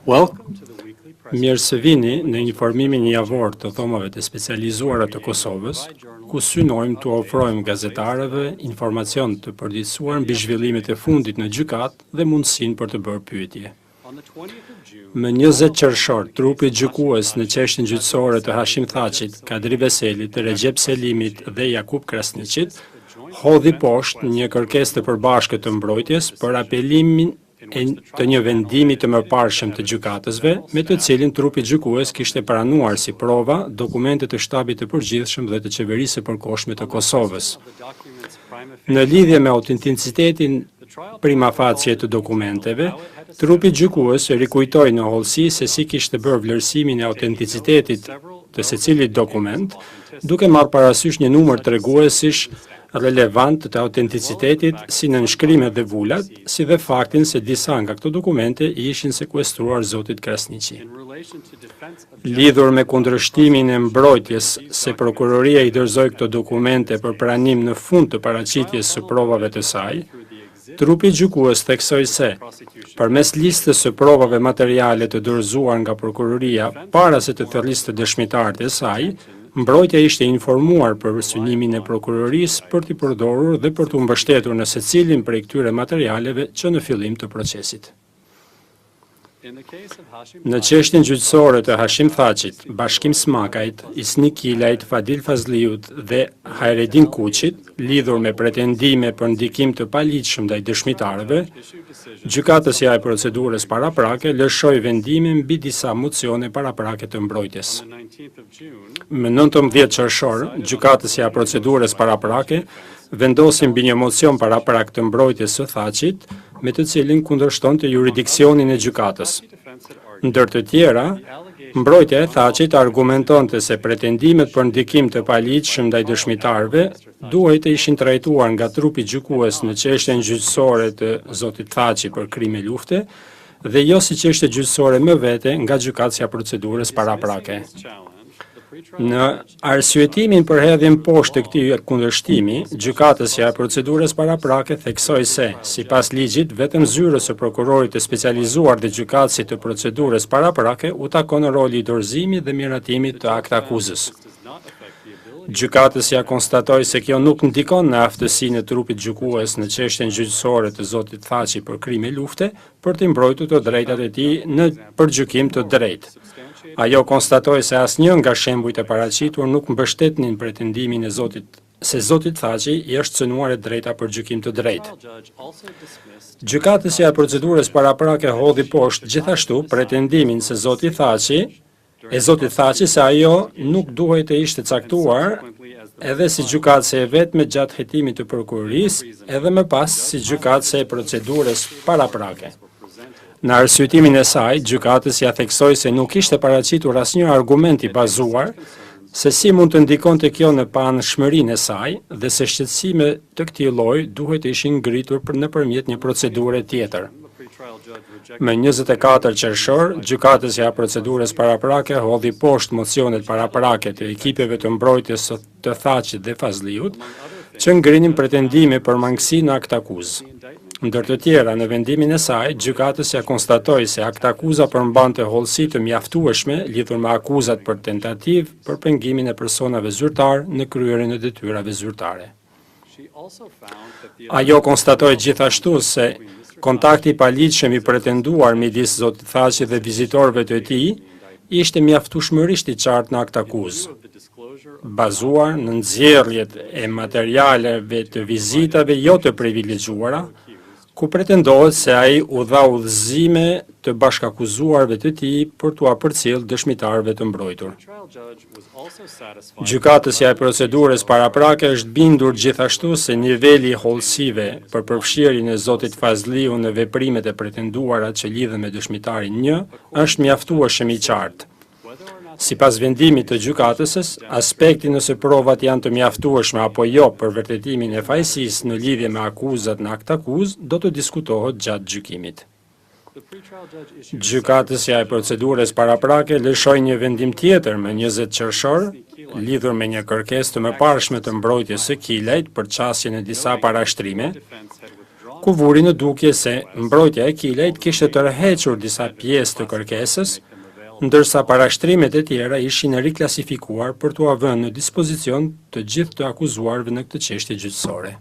Mirë se vini në informimin javor të dhomave të specializuara të Kosovës, ku synojmë të ofrojmë gazetarëve informacion të përditësuar mbi zhvillimet e fundit në gjykatë dhe mundësinë për të bërë pyetje. Më 20 qershor, trupi gjykues në çështjen gjyqësore të Hashim Thaçit, Kadri Veselit, Recep Selimit dhe Jakub Krasniqit, hodhi poshtë një kërkesë të përbashkët të mbrojtjes për apelimin të një vendimi të mëparshëm të gjykatësve, me të cilin trupi gjykues kishte pranuar si prova dokumentet të shtabit të përgjithshëm dhe të qeverisë së përkohshme të Kosovës. Në lidhje me autenticitetin prima facie të dokumenteve, trupi gjykues rikujtoi në hollësi se si kishte bërë vlerësimin e autenticitetit të secilit dokument, duke marrë parasysh një numër treguesish relevant të autenticitetit si në nënshkrimet dhe vullat, si dhe faktin se disa nga këto dokumente i ishin sekuestruar zotit Krasniqi. Lidhur me kundërshtimin e mbrojtjes se prokuroria i dorëzoi këto dokumente për pranim në fund të paraqitjes së provave të saj, trupi gjykues theksoi se, përmes listës së provave materiale të dorëzuar nga prokuroria para se të thërrisë dëshmitarët e saj, mbrojtja ishte informuar për synimin e prokurorisë për t'i përdorur dhe për t'u mbështetur në secilin prej këtyre materialeve që në fillim të procesit. Në çështjen gjyqësore të Hashim Thaçit, Bashkim Smakajt, Isni Kilajt, Fadil Fazliut dhe Hajredin Kuçit, lidhur me pretendime për ndikim të paligjshëm ndaj dëshmitarëve, gjykatësja e procedurës paraprake lëshoi vendimin mbi disa mocione paraprake të mbrojtjes. Më 19 qershor, gjykatësja e procedurës paraprake vendosi mbi një mocion paraprak të mbrojtjes së Thaçit, me të cilin kundërshtonte jurisdiksionin e gjykatës. Ndër të tjera, mbrojtja e Thaçit argumentonte se pretendimet për ndikim të paligjshëm ndaj dëshmitarëve duhej të ishin trajtuar nga trupi gjykues në çështjen gjyqësore të zotit Thaçi për krime lufte dhe jo si çështje gjyqësore më vete nga gjykatësja e procedurës paraprake. Në arsyetimin për hedhjen poshtë të këtij kundërshtimi, gjykatësja e procedurës paraprake theksoi se, sipas ligjit, vetëm zyrës së prokurorit të specializuar dhe gjykatësit të procedurës paraprake u takon roli i dorëzimit dhe miratimit të aktakuzës. Gjykatësja konstatoi se kjo nuk ndikon në aftësinë e trupit gjykues në çështjen gjyqësore të zotit Thaçi për krime lufte për të mbrojtur të drejtat e tij në përgjykim të drejtë. Ajo konstatoi se asnjë nga shembujt e paraqitur nuk mbështetnin pretendimin e zotit se zoti Thaçi i është cënuar e drejta për gjykim të drejtë. Gjykatësja e procedurës paraprake hodhi poshtë gjithashtu pretendimin se zoti Thaçi se ajo nuk duhej të ishte caktuar edhe si gjykatëse e vetme gjatë hetimit të prokurorisë, edhe më pas si gjykatëse e procedurës paraprake. Në arsyetimin e saj, gjykatësja theksoi se nuk ishte paraqitur asnjë argument i bazuar se si mund të ndikonte kjo në panshmërinë e saj dhe se shqetësime të këtij lloji duhet të ishin ngritur nëpërmjet një procedure tjetër. Më 24 qershor, gjykatësja e procedurës paraprake hodhi poshtë mocionet paraprake të ekipeve të mbrojtjes të Thaçit dhe Fazliut, që ngrinin pretendime për mangësi në aktakuzë. Ndër të tjera, në vendimin e saj, gjykatësja konstatoi se aktakuza përmbante hollësi të mjaftueshme lidhur me akuzat për tentativë për pengimin e personave zyrtar në kryerjen e detyrave zyrtare. Ajo konstatoi gjithashtu se kontakti i paligjshëm i pretenduar midis zotit Thaçi dhe vizitorëve të tij ishte mjaftueshmërisht i qartë në aktakuzë, bazuar në nxjerrjet e materialeve të vizitave jo të privilegjuara, ku pretendohet se ai u dha udhëzime të bashkakuzuarve të tij për t'u përcjellë dëshmitarëve të mbrojtur. Gjykatësja e procedurës paraprake është bindur gjithashtu se niveli i hollësive për përfshirjen e zotit Fazliu në veprimet e pretenduara që lidhen me dëshmitarin 1 është mjaftueshëm i qartë. Sipas vendimit të gjykatësës, aspekti nëse provat janë të mjaftueshme apo jo për vërtetimin e fajësisë në lidhje me akuzat në aktakuzë do të diskutohet gjatë gjykimit. Gjykatësja e procedurës paraprake lëshoi një vendim tjetër më 20 qershor, lidhur me një kërkesë të mëparshme të mbrojtjes së Kilajt për çastjen e disa parashtrime, ku vuri në dukje se mbrojtja e kilejt kishte tërhequr disa pjesë të kërkesës, ndërsa parashtrimet e tjera ishin riklasifikuar për t'u vënë në dispozicion të gjithë të akuzuarve në këtë çështje gjyqësore.